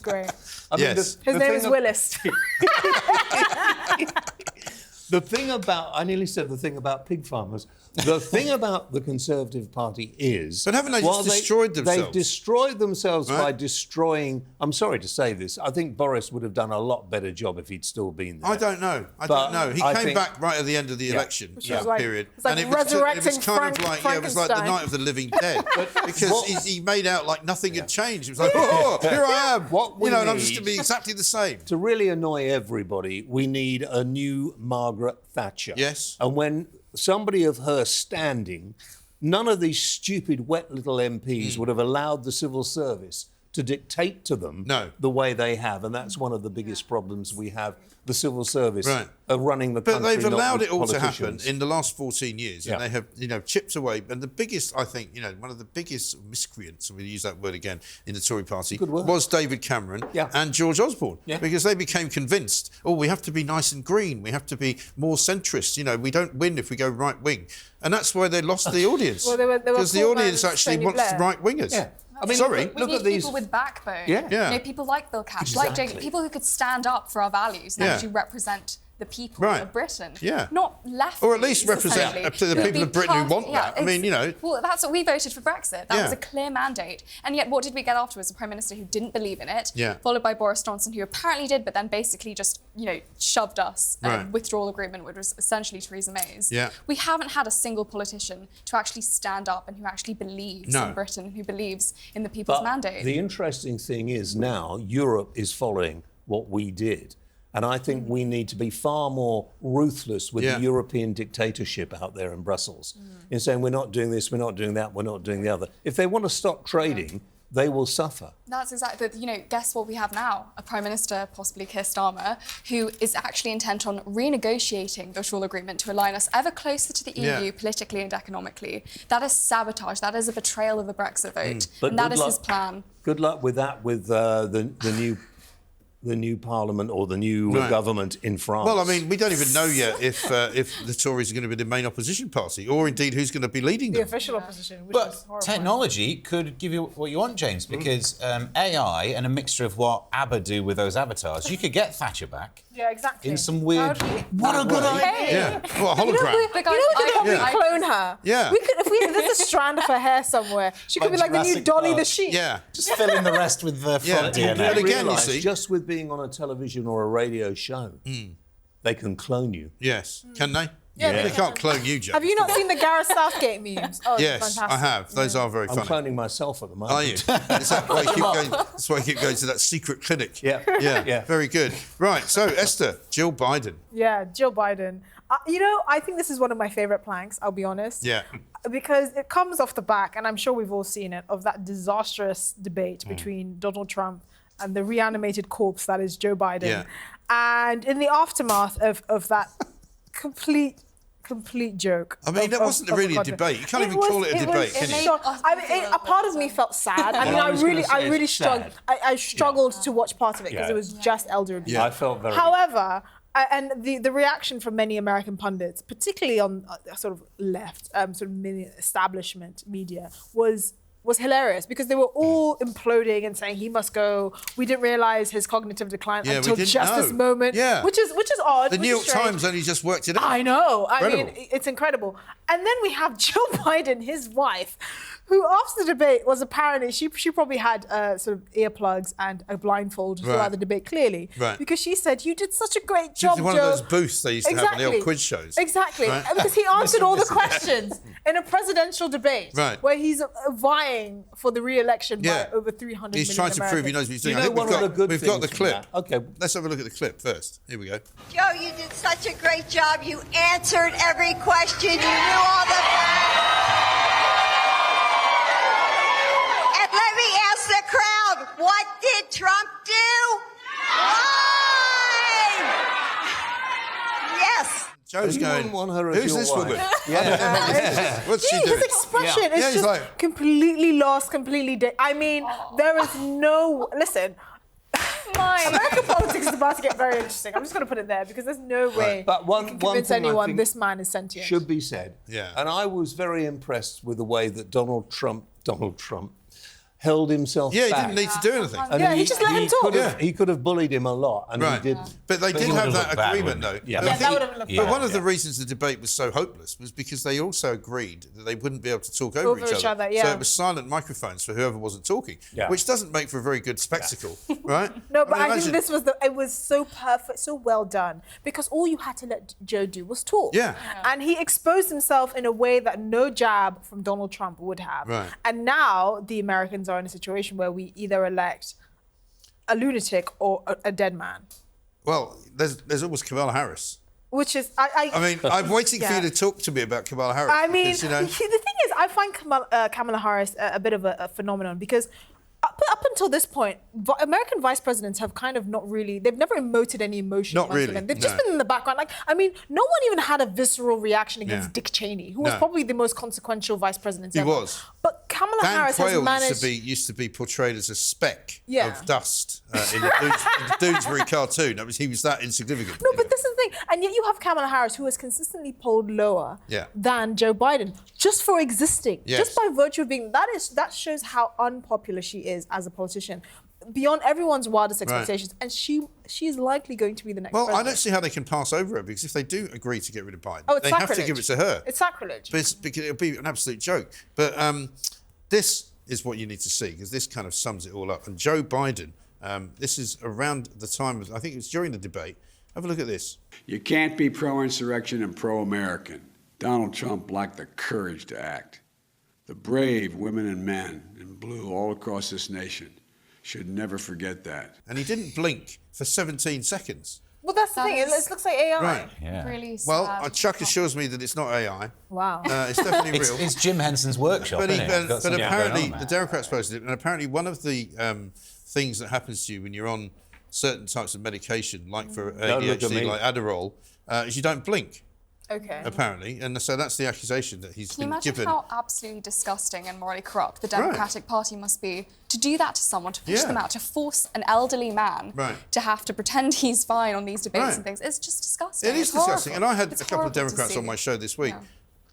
great. Yes. His name is Willis. The thing about, I nearly said the thing about pig farmers. The thing about the Conservative Party is... But haven't they just destroyed themselves? They've destroyed themselves by destroying... I'm sorry to say this. I think Boris would have done a lot better job if he'd still been there. I don't know. I don't know. He came back right at the end of the election period. It's like resurrecting it was kind of like, it was like the night of the living dead. Because he made out like nothing had changed. It was like, oh, here I am. And I'm just going to be exactly the same. To really annoy everybody, we need a new Margaret Thatcher. Yes. And when somebody of her standing, none of these stupid, wet little MPs would have allowed the civil service to dictate to them the way they have. And that's one of the biggest problems we have, the civil service of running the country. But they've allowed it all to happen in the last 14 years. And they have, chipped away. And the biggest, I think, one of the biggest miscreants, and we use that word again, in the Tory party was David Cameron and George Osborne. Because they became convinced, we have to be nice and green. We have to be more centrist. We don't win if we go right wing. And that's why they lost the audience. Because the audience actually wants right wingers. Yeah. I mean, sorry, look at these people with backbone. People like Bill Cash, like Jake, people who could stand up for our values and actually represent the people of Britain. Not left. Or at least represent the people of Britain who want that. I mean, Well, that's what we voted for Brexit. That was a clear mandate. And yet, what did we get afterwards? A Prime Minister who didn't believe in it, followed by Boris Johnson, who apparently did, but then basically just, shoved us withdrawal agreement, which was essentially Theresa May's. We haven't had a single politician to actually stand up and who actually believes in Britain, who believes in the people's mandate. The interesting thing is now Europe is following what we did. And I think we need to be far more ruthless with the European dictatorship out there in Brussels in saying we're not doing this, we're not doing that, we're not doing the other. If they want to stop trading, they will suffer. That's exactly, guess what we have now? A Prime Minister, possibly Keir Starmer, who is actually intent on renegotiating the withdrawal agreement to align us ever closer to the EU politically and economically. That is sabotage. That is a betrayal of the Brexit vote. And that is his plan. Good luck with that, with the new parliament or the new government in France. Well, I mean, we don't even know yet if the Tories are going to be the main opposition party, or indeed who's going to be leading them. The official opposition, which is horrible. Technology could give you what you want, James, because AI and a mixture of what ABBA do with those avatars, you could get Thatcher back. Yeah, exactly. In some weird... What a good idea! Yeah. What a hologram. We could probably clone her. Yeah. If there's a strand of her hair somewhere, she could be like the new Dolly the sheep. Yeah. Just fill in the rest with the front DNA. But again, you see... Just with being on a television or a radio show, they can clone you. Yes. Can they? Yeah, they can't clone you, James. Have you not seen the Gareth Southgate memes? Oh, yes, fantastic. I have. Those are very funny. I'm cloning myself at the moment. Are you? That's why I keep going to that secret clinic. Yeah. Very good. Right, so Esther, Jill Biden. Yeah, Jill Biden. I think this is one of my favourite planks, I'll be honest. Yeah. Because it comes off the back, and I'm sure we've all seen it, of that disastrous debate between Donald Trump and the reanimated corpse that is Joe Biden. Yeah. And in the aftermath of that complete joke. I mean, that wasn't really a debate. You can't even call it a debate, can you? A part of me felt sad. I mean, I really struggled. I struggled to watch part of it because it was just elder abuse. Yeah. I felt very... However, and the reaction from many American pundits, particularly on sort of left, sort of establishment media, was hilarious because they were all imploding and saying he must go. We didn't realise his cognitive decline until just this moment, which is odd. The New York Times only just worked it out. I know. I mean, it's incredible. And then we have Jill Biden, his wife, who after the debate was apparently, she probably had sort of earplugs and a blindfold throughout the debate, clearly. Right. Because she said, you did such a great job, Joe. One of those booths they used to have in the old quiz shows. Exactly. Right? Because he answered all the questions in a presidential debate where he's vying for the re-election by over 300 million He's trying to prove he knows what he's doing. We've got the clip. Okay. Let's have a look at the clip first. Here we go. Joe, you did such a great job. You answered every question. You knew all the... And let me ask the crowd, what did Trump do? Lie! Yes. Joe's going, want her who's this woman? What's she doing? His expression is just like... completely lost, completely... I mean, there is no... Listen... American politics is about to get very interesting. I'm just going to put it there because there's no way but you can convince anyone this man is sentient. Should be said. Yeah. And I was very impressed with the way that Donald Trump held himself back. He didn't need to do anything. And he just let him talk. He could have bullied him a lot, and he did. But they did have that agreement, though. That would have looked bad. But one of the reasons the debate was so hopeless was because they also agreed that they wouldn't be able to talk over each other. So it was silent microphones for whoever wasn't talking, which doesn't make for a very good spectacle, right? No, but I think this was it was so perfect, so well done, because all you had to let Joe do was talk. And he exposed himself in a way that no jab from Donald Trump would have. Right. And now the Americans are in a situation where we either elect a lunatic or a dead man. Well, there's always Kamala Harris. Which is, I mean, I'm waiting for you to talk to me about Kamala Harris. I mean, because, you know, the thing is, I find Kamala Harris a bit of a phenomenon, because up until this point, American vice presidents have kind of not really, they've never emoted any emotion. Not really, They've just been in the background. Like, I mean, no one even had a visceral reaction against Dick Cheney, who was probably the most consequential vice president ever. He was. But Kamala Harris has managed... used to be portrayed as a speck of dust in the Doonesbury cartoon. He was that insignificant. No, but this is the thing. And yet you have Kamala Harris, who has consistently polled lower than Joe Biden, just for existing. Just by virtue of being... That shows how unpopular she is as a politician, beyond everyone's wildest expectations. And she is likely going to be the next president. I don't see how they can pass over her, because if they do agree to get rid of Biden, they sacrilege. have to give it to her. It's sacrilege. But it'll be an absolute joke. But this is what you need to see, because this kind of sums it all up. And Joe Biden, this is around the time of, I think it was during the debate. Have a look at this. You can't be pro-insurrection and pro-American. Donald Trump lacked the courage to act. The brave women and men in blue all across this nation should never forget that. And he didn't blink for 17 seconds. Well, that's the thing. It looks like AI. Right. Yeah. Really sad. Well, Chuck assures me that it's not AI. Wow. It's definitely real. It's Jim Henson's workshop, But, isn't it? but apparently the Democrats posted it, and apparently one of the things that happens to you when you're on certain types of medication, like for ADHD, like Adderall, is you don't blink. Okay. Apparently, and so that's the accusation that he's been given. Can you imagine how absolutely disgusting and morally corrupt the Democratic Party must be to do that to someone, to push them out, to force an elderly man to have to pretend he's fine on these debates and things? It's just disgusting. It is disgusting. And I had a couple of Democrats on my show this week.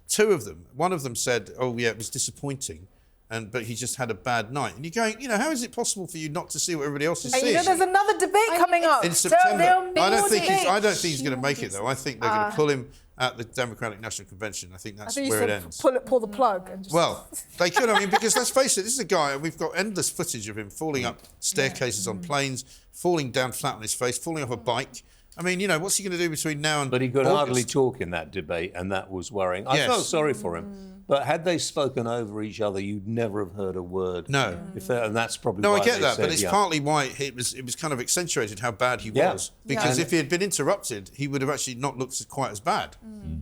Two of them. One of them said, "Oh yeah, it was disappointing." But he just had a bad night. And you're going, how is it possible for you not to see what everybody else is seeing? There's another debate coming up in September. I don't think he's going to make it, though. I think they're going to pull him at the Democratic National Convention. I think that's where it ends. Pull the plug. And just... Well, they could. I mean, because let's face it, this is a guy, and we've got endless footage of him falling up staircases on planes, falling down flat on his face, falling off a bike. I mean, what's he going to do between now and But he could August? hardly talk in that debate, and that was worrying. I felt sorry for him. But had they spoken over each other, you'd never have heard a word. No. And that's probably No, why I get that, said, but it's partly why it was kind of accentuated how bad he was. Because if he had been interrupted, he would have actually not looked quite as bad.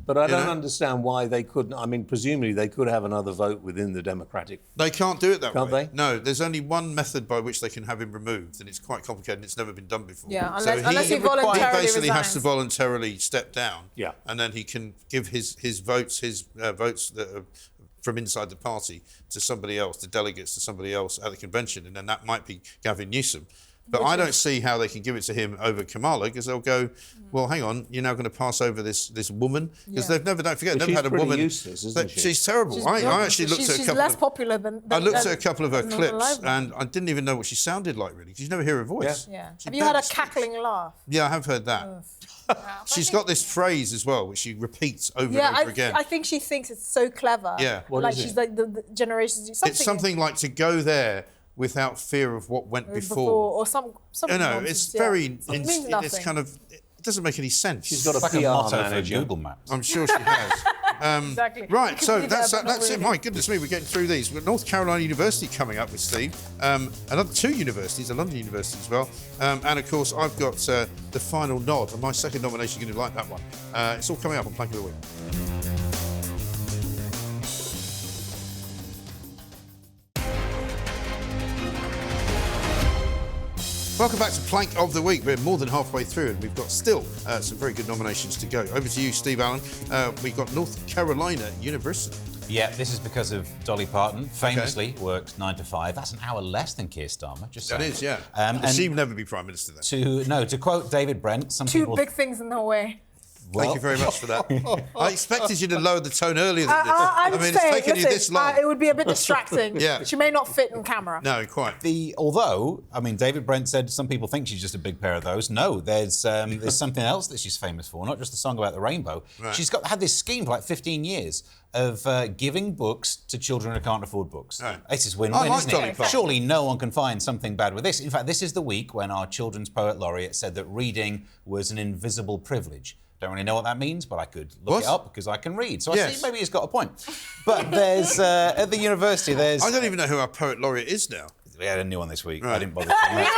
But I don't understand why they couldn't. I mean, presumably they could have another vote within the Democratic. They can't do it that way. Can't they? No, there's only one method by which they can have him removed, and it's quite comcomplicated and it's never been done before. Yeah, unless he voluntarily He basically resigns. has to voluntarily step down. Yeah. And then he can give his votes that are from inside the party to somebody else, the delegates to somebody else at the convention, and then that might be Gavin Newsom. But I don't see how they can give it to him over Kamala, because they'll go, well, hang on, you're now going to pass over this woman, because don't forget, they've never had a woman. Useless, isn't she? She's terrible. I actually looked at a couple. She's less popular than. I looked at a couple of her clips, and I didn't even know what she sounded like, really, because you never hear her voice. Yeah. Have you heard a cackling laugh? Yeah, I have heard that. She's got this phrase as well, which she repeats over and over again. I think she thinks it's so clever. Yeah. Like she's like the generations. It's something like to go there without fear of what went before. Or something. It's very. It's kind of. It doesn't make any sense. She's got a like PR a motto manager. for Google Maps. I'm sure she has. Exactly. Right, so that's it. My goodness me, we're getting through these. We've got North Carolina University coming up with Steve. Another two universities, a London University as well. And of course, I've got the final nod. And my second nomination, you're going to like that one. It's all coming up on Plank of the Week. Welcome back to Plank of the Week. We're more than halfway through and we've got still some very good nominations to go. Over to you, Steve Allen. We've got North Carolina University. Yeah, this is because of Dolly Parton, famously worked 9 to 5. That's an hour less than Keir Starmer, just saying. That is, yeah. And she'd never be Prime Minister then. To quote David Brent, some Two people... big things in the way. Thank you very much for that. I expected you to lower the tone earlier than this. I'm it's saying, taken you this long. it would be a bit distracting. Yeah. She may not fit on camera. No, quite. Although, I mean, David Brent said some people think she's just a big pair of those. No, there's something else that she's famous for, not just the song about the rainbow. Right. She's had this scheme for like 15 years of giving books to children who can't afford books. Right. This is win-win, like isn't Dolly it? Parton. Surely no one can find something bad with this. In fact, this is the week when our children's poet laureate said that reading was an invisible privilege. Don't really know what that means, but I could look it up because I can read. So I see maybe he's got a point. But there's, at the university, there's... I don't even know who our poet laureate is now. We had a new one this week. Right. I didn't bother to remember.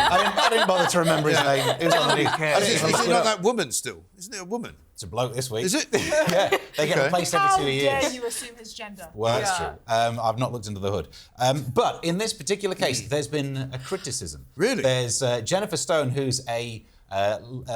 I didn't bother to remember his name. It was on the news. Is it not that woman still? Isn't it a woman? It's a bloke this week. Is it? Yeah. They get replaced every 2 years. How dare you assume his gender? Well, that's true. I've not looked into the hood. But in this particular case, there's been a criticism. Really? There's Jennifer Stone, who's a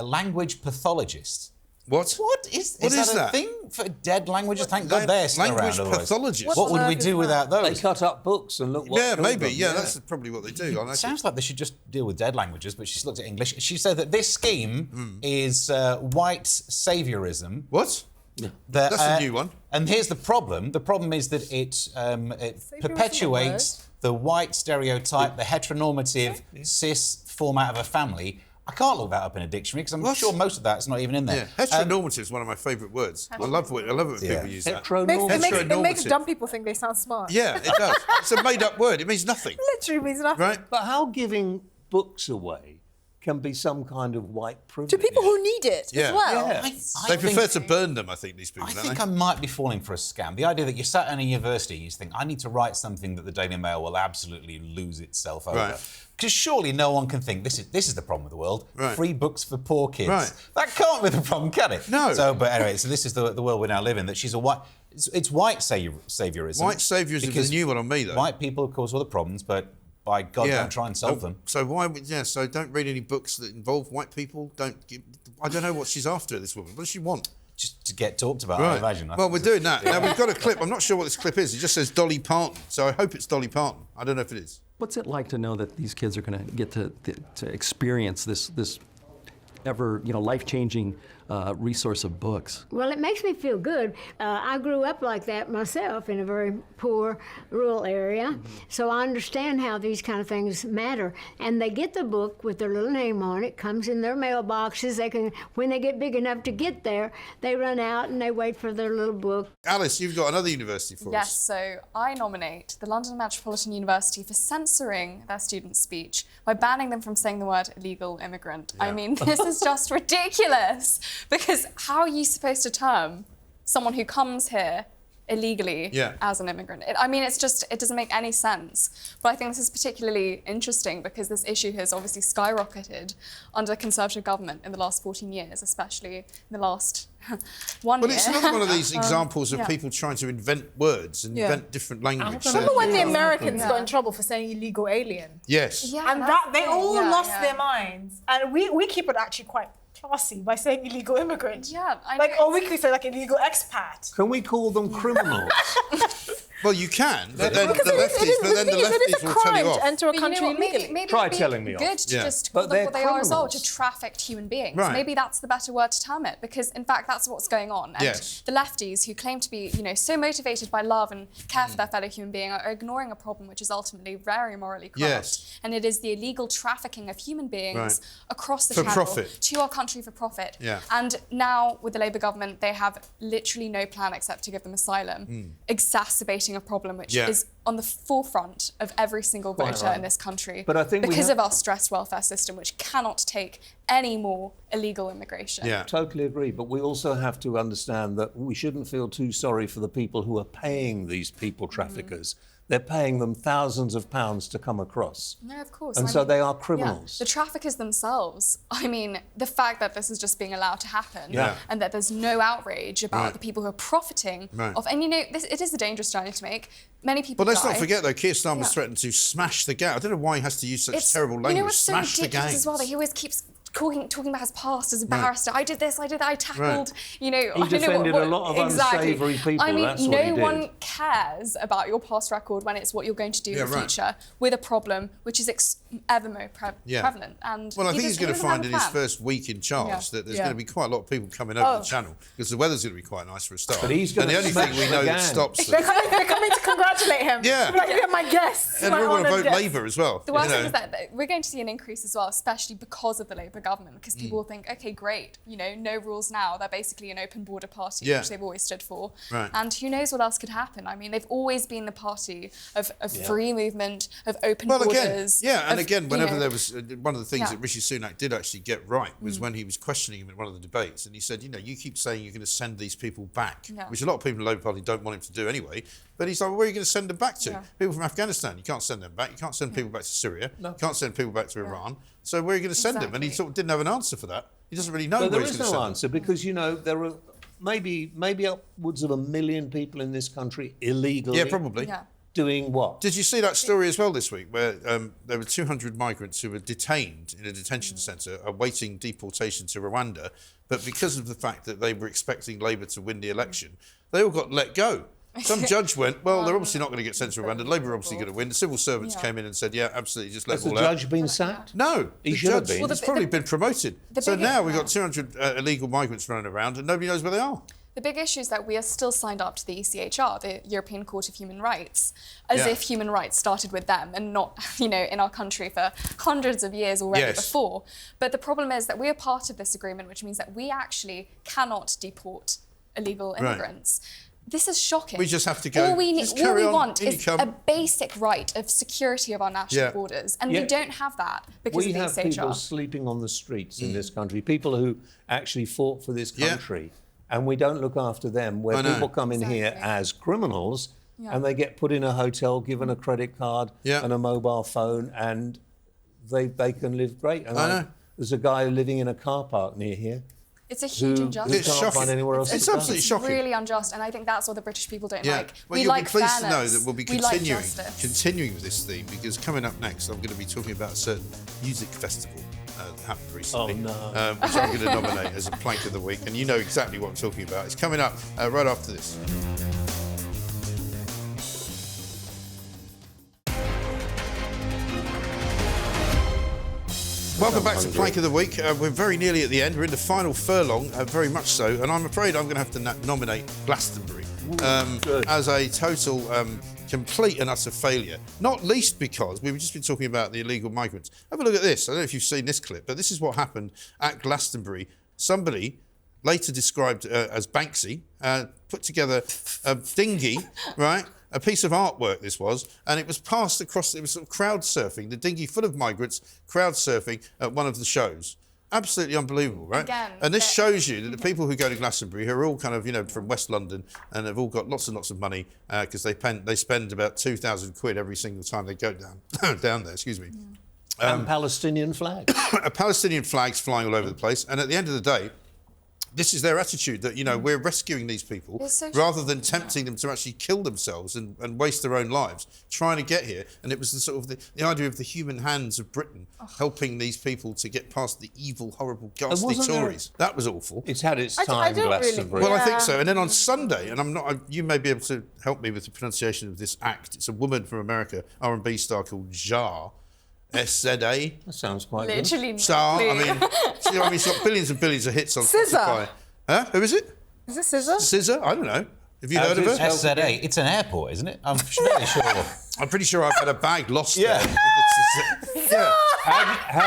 language pathologist. What? What is that a thing for dead languages? Thank God they're still language around. pathologist. What would we do without those? They cut up books and look what Yeah, killed maybe. them. Yeah, that's probably what they do. It sounds like they should just deal with dead languages, but she's looked at English. She said that this scheme is white saviorism. What? That's a new one. And here's the problem. The problem is that it perpetuates the white stereotype, the heteronormative cis format of a family. I can't look that up in a dictionary because I'm sure most of that's not even in there. Yeah, heteronormative is one of my favourite words. I love it when people use that. It makes dumb people think they sound smart. Yeah, it does. It's a made-up word. It means nothing. Literally means nothing. Right? But how giving books away can be some kind of white privilege? To people who need it as well. Yeah. They prefer to burn them, I think, these people, I don't think they? I might be falling for a scam. The idea that you're sat in a university and you think, I need to write something that the Daily Mail will absolutely lose itself over. Right. Because surely no one can think this is the problem with the world. Right. Free books for poor kids. Right. That can't be the problem, can it? No. So, but anyway, so this is the world we now live in. That she's a white. It's white saviorism. White saviorism is a new one on me, though. White people cause all the problems, but by God, don't try and solve them. So so don't read any books that involve white people. I don't know what she's after, this woman. What does she want? Just to get talked about, Right. I imagine. Well, we're doing that. Now, we've got a clip. I'm not sure what this clip is. It just says Dolly Parton. So I hope it's Dolly Parton. I don't know if it is. What's it like to know that these kids are going to get to experience this ever life-changing resource of books? Well, it makes me feel good. I grew up like that myself in a very poor rural area, so I understand how these kind of things matter. And they get the book with their little name on it, comes in their mailboxes. They can, when they get big enough to get there, they run out and they wait for their little book. Alice, you've got another university for us. Yes, so I nominate the London Metropolitan University for censoring their student speech by banning them from saying the word illegal immigrant. Yeah. I mean, this is just ridiculous. Because how are you supposed to term someone who comes here illegally as an immigrant? I mean, it doesn't make any sense. But I think this is particularly interesting because this issue has obviously skyrocketed under the Conservative government in the last 14 years, especially in the last 1 year. Well, it's another one of these examples of people trying to invent words and invent different language. Remember when the Americans got in trouble for saying illegal alien? Yes. Yeah, and that they all lost their minds. And we keep it actually quite classy by saying illegal immigrant. Yeah, I know. Or we could say like illegal expat. Can we call them criminals? Well, you can, but then Because the lefties a will tell you crime off. to enter a But country illegally. maybe Try it'd be telling me off. good to Yeah. just call But them they're what they are as well, to criminals. trafficked human beings. Right. Maybe that's the better word to term it, because in fact that's what's going on. And Yes. the lefties, who claim to be, so motivated by love and care for their fellow human being, are ignoring a problem which is ultimately very morally corrupt. Yes. And it is the illegal trafficking of human beings Right. across the For channel profit. to our country for profit. Yeah. And now with the Labour government, they have literally no plan except to give them asylum, exacerbating a problem which is on the forefront of every single voter in this country, But I think because of our stressed welfare system, which cannot take any more illegal immigration. Yeah. Totally agree, but we also have to understand that we shouldn't feel too sorry for the people who are paying these people traffickers. They're paying them thousands of pounds to come across. No, of course. And so they are criminals. Yeah. The traffickers themselves, I mean, the fact that this is just being allowed to happen and that there's no outrage about the people who are profiting of, and it is a dangerous journey to make. Many people But let's die. not forget, though, Keir Starmer's threatened to smash the gate. I don't know why he has to use such terrible language. You know what's so Smash the ridiculous gate. as well, that he always keeps talking about his past as a barrister. I did this, I did that, I tackled, He defended a lot of unsavoury people. I mean, That's what he no did. one cares about your past record when it's what you're going to do in the future with a problem which is ever more prevalent. And well, I think he's going to find in his first week in charge that there's going to be quite a lot of people coming over the channel because the weather's going to be quite nice for a start. But he's going to the only thing we know that stops They're coming to congratulate him. Yeah. Like, you're my guest. And we're going to vote Labour as well. The worst thing is that we're going to see an increase as well, especially because of the Labour government, because people will think, OK, great, no rules now. They're basically an open border party, which they've always stood for. Right. And who knows what else could happen? I mean, they've always been the party of free movement, of open borders. Again, whenever there was one of the things that Rishi Sunak did actually get right was when he was questioning him in one of the debates, and he said, you keep saying you're going to send these people back, which a lot of people in the Labour Party don't want him to do anyway. But he's like, well, where are you going to send them back to? People from Afghanistan, you can't send them back. You can't send people back to Syria. You can't send people back to Iran. So where are you going to send them? And he sort of didn't have an answer for that. He doesn't really know where he's going to send them. There is no answer because, there are maybe upwards of 1 million people in this country illegally. Yeah, probably. Yeah. Doing what? Did you see that story as well this week where there were 200 migrants who were detained in a detention centre awaiting deportation to Rwanda, but because of the fact that they were expecting Labour to win the election, they all got let go. Some judge went, well, they're obviously not going to get sent to Rwanda. Labour are obviously going to win. The civil servants came in and said, yeah, absolutely, just let them all out. Has the judge been sacked? No. He should have been. Well, he's probably been promoted. So now we've got 200 illegal migrants running around and nobody knows where they are. The big issue is that we are still signed up to the ECHR, the European Court of Human Rights, as if human rights started with them and not, in our country for hundreds of years already before. But the problem is that we are part of this agreement, which means that we actually cannot deport illegal immigrants. This is shocking. We just have to go. All we want is a basic right of security of our national borders, and we don't have that because of the ECHR. We have people sleeping on the streets in this country, people who actually fought for this country. And we don't look after them, where people come in here as criminals and they get put in a hotel, given a credit card and a mobile phone, and they can live great. And there's a guy living in a car park near here. It's a huge injustice. It's shocking. Find anywhere else it's absolutely shocking. It's really unjust, and I think that's what the British people don't like. Well, we you'll like be pleased fairness. to know that we'll be continuing with this theme, because coming up next, I'm going to be talking about a certain music festival that happened recently, which I'm going to nominate as a plank of the week, and you know exactly what I'm talking about. It's coming up right after this. Welcome back to Plank of the Week. We're very nearly at the end. We're in the final furlong, very much so, and I'm afraid I'm going to have to nominate Glastonbury as a total complete and utter failure. Not least because we've just been talking about the illegal migrants. Have a look at this. I don't know if you've seen this clip, but this is what happened at Glastonbury. Somebody, later described as Banksy, put together a dinghy, right? A piece of artwork this was, and it was passed across, it was sort of crowd surfing, the dinghy full of migrants, crowd surfing at one of the shows. Absolutely unbelievable, right? And this shows you that the people who go to Glastonbury, who are all kind of, from West London, and have all got lots and lots of money, because they spend about 2,000 quid every single time they go down there, excuse me. And Palestinian flag. A Palestinian flag's flying all over the place, and at the end of the day, this is their attitude, that, we're rescuing these people rather than tempting them to actually kill themselves and waste their own lives trying to get here. And it was the sort of the idea of the human hands of Britain helping these people to get past the evil, horrible, ghastly Tories. That was awful. It's had its time, Glastonbury. Well, I think so. And then on Sunday, and you may be able to help me with the pronunciation of this act. It's a woman from America, R&B star called Jar. SZA. That sounds quite literally good. Star. I mean, she's got billions and billions of hits on Spotify. Huh? Who is it? Is it SZA? SZA? I don't know. Have you heard of her? SZA. It's an airport, isn't it? I'm fairly sure. I'm pretty sure I've had a bag lost there. How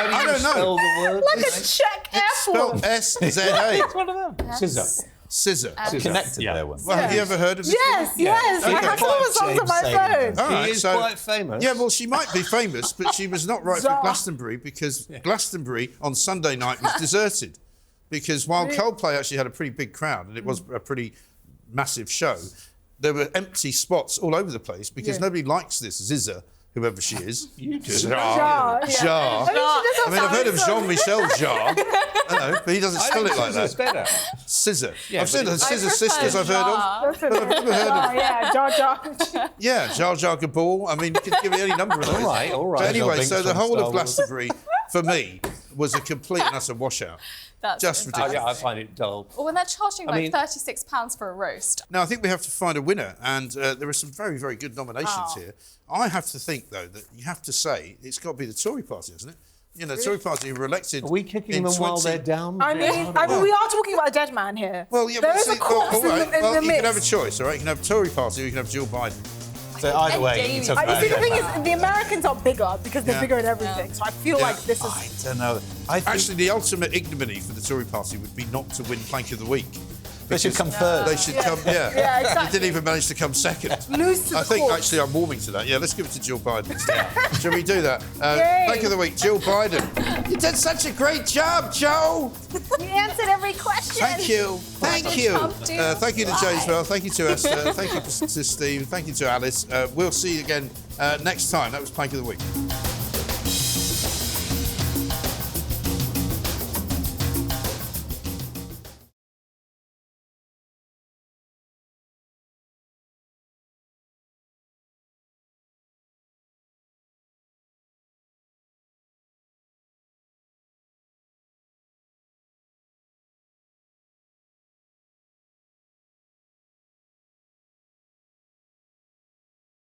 do you spell the word? Like a Czech airport. It's spelled SZA. It's one of them. SZA. Scissor. Connected there one. Well, have you ever heard of this? Yes. I have some of the songs on my phone. All right, She is quite famous. Yeah, well, she might be famous, but she was not right for Glastonbury, because Glastonbury on Sunday night was deserted. Because while Coldplay actually had a pretty big crowd, and it was a pretty massive show, there were empty spots all over the place because nobody likes this Zizza, whoever she is. You do. Jar. I mean, I've heard of Jean-Michel Jarre. I know, but he doesn't spell it like that. It's better. Scissor. Yeah, I've seen the Scissor prefer Sisters I've heard of. But I've never heard of... Jar. Yeah, Jar Jar Gabor. I mean, you could give me any number of those. All right. But anyway, so the whole of Glastonbury, for me, was a complete and utter washout. That's just ridiculous. Yeah, I find it dull. Well, when they're charging like £36 for a roast. Now, I think we have to find a winner, and there are some very, very good nominations here. I have to think, though, that you have to say it's got to be the Tory party, isn't it? You know, the Tory party were elected. Are we kicking them while they're down? I mean, we are talking about a dead man here. Well, yeah, there is a corpse in the you mix. can have a choice, all right? You can have Tory party or you can have Jill Biden. So either way, you talk about the thing is, the Americans are bigger because they're bigger in everything. So I feel like this is. I don't know. Actually, the ultimate ignominy for the Tory party would be not to win Plank of the Week. They should come third. They should come, Yeah, exactly. They didn't even manage to come second. Lose to the I think, corpse. actually, I'm warming to that. Yeah, let's give it to Jill Biden instead. Shall we do that? Plank of the Week, Jill Biden. You did such a great job, Joe. You answered every question. Thank you. Thank you. Thank you to James Well. Thank you to Esther. Thank you to Steve. Thank you to Alice. We'll see you again next time. That was Plank of the Week.